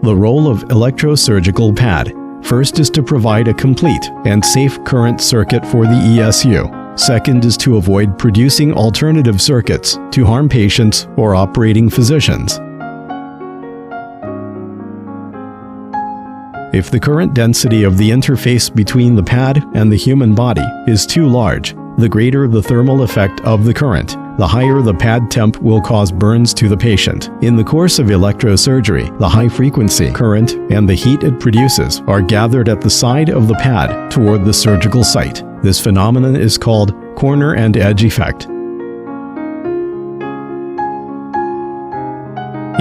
The role of electrosurgical pad. First is to provide a complete and safe current circuit for the ESU. Second is to avoid producing alternative circuits to harm patients or operating physicians. If the current density of the interface between the pad and the human body is too large, the greater the thermal effect of the current, the higher the pad temp will cause burns to the patient. In the course of electrosurgery, the high-frequency current and the heat it produces are gathered at the side of the pad toward the surgical site. This phenomenon is called corner and edge effect.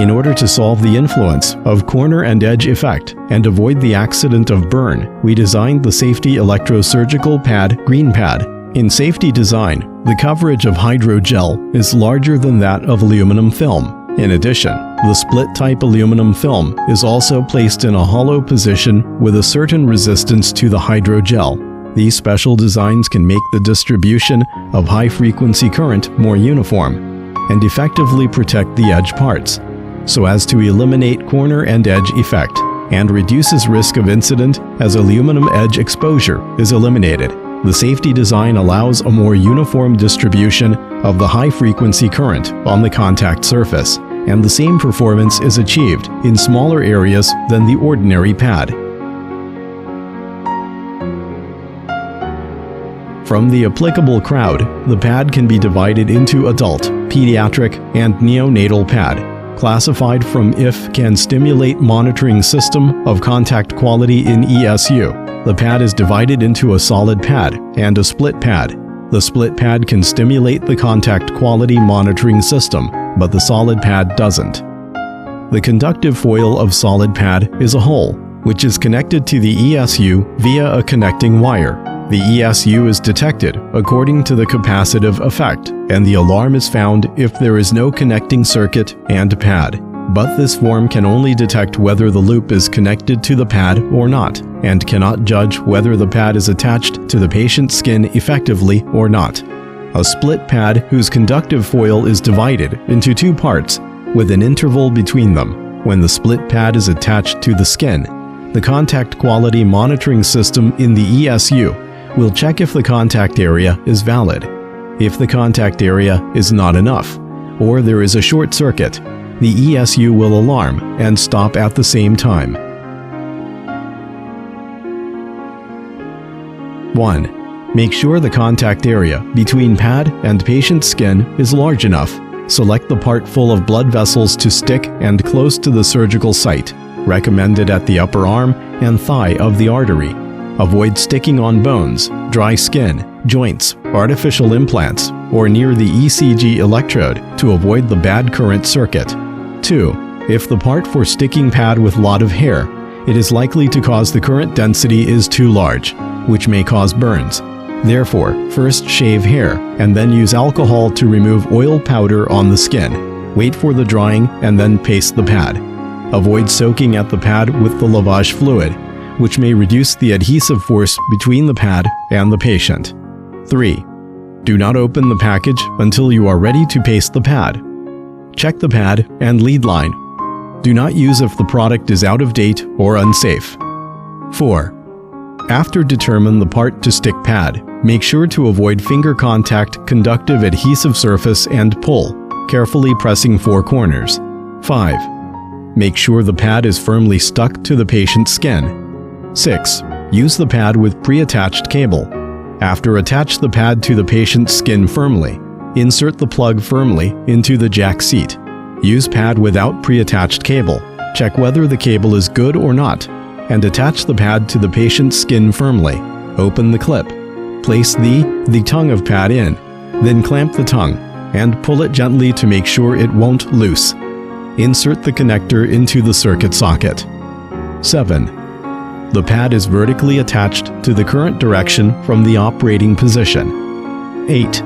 In order to solve the influence of corner and edge effect and avoid the accident of burn, we designed the safety electrosurgical pad green pad. In safety design, the coverage of hydrogel is larger than that of aluminum film. In addition, the split-type aluminum film is also placed in a hollow position with a certain resistance to the hydrogel. These special designs can make the distribution of high-frequency current more uniform and effectively protect the edge parts, so as to eliminate corner and edge effect, and reduces risk of incident as aluminum edge exposure is eliminated. The safety design allows a more uniform distribution of the high-frequency current on the contact surface, and the same performance is achieved in smaller areas than the ordinary pad. From the applicable crowd, the pad can be divided into adult, pediatric, and neonatal pad. Classified from if can stimulate monitoring system of contact quality in ESU. The pad is divided into a solid pad and a split pad. The split pad can stimulate the contact quality monitoring system, but the solid pad doesn't. The conductive foil of solid pad is a hole, which is connected to the ESU via a connecting wire. The ESU is detected according to the capacitive effect, and the alarm is found if there is no connecting circuit and pad. But this form can only detect whether the loop is connected to the pad or not, and cannot judge whether the pad is attached to the patient's skin effectively or not. A split pad whose conductive foil is divided into two parts with an interval between them. When the split pad is attached to the skin, the contact quality monitoring system in the ESU will check if the contact area is valid. If the contact area is not enough, or there is a short circuit, the ESU will alarm and stop at the same time. 1. Make sure the contact area between pad and patient's skin is large enough. Select the part full of blood vessels to stick and close to the surgical site, recommended at the upper arm and thigh of the artery. Avoid sticking on bones, dry skin, joints, artificial implants, or near the ECG electrode to avoid the bad current circuit. 2. If the part for sticking pad with lot of hair, it is likely to cause the current density is too large, which may cause burns. Therefore, first shave hair and then use alcohol to remove oil powder on the skin. Wait for the drying and then paste the pad. Avoid soaking at the pad with the lavage fluid, which may reduce the adhesive force between the pad and the patient. 3. Do not open the package until you are ready to paste the pad. Check the pad and lead line. Do not use if the product is out of date or unsafe. 4. After determine the part to stick pad, make sure to avoid finger contact conductive adhesive surface and pull, carefully pressing four corners. 5. Make sure the pad is firmly stuck to the patient's skin. 6. Use the pad with pre-attached cable. After attach the pad to the patient's skin firmly. Insert the plug firmly into the jack seat. Use pad without pre-attached cable. Check whether the cable is good or not, and attach the pad to the patient's skin firmly. Open the clip. Place the tongue of pad in, then clamp the tongue, and pull it gently to make sure it won't loose. Insert the connector into the circuit socket. 7. The pad is vertically attached to the current direction from the operating position. 8.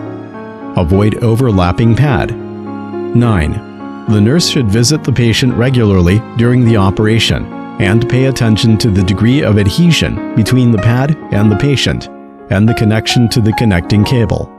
Avoid overlapping pad. 9. The nurse should visit the patient regularly during the operation and pay attention to the degree of adhesion between the pad and the patient and the connection to the connecting cable.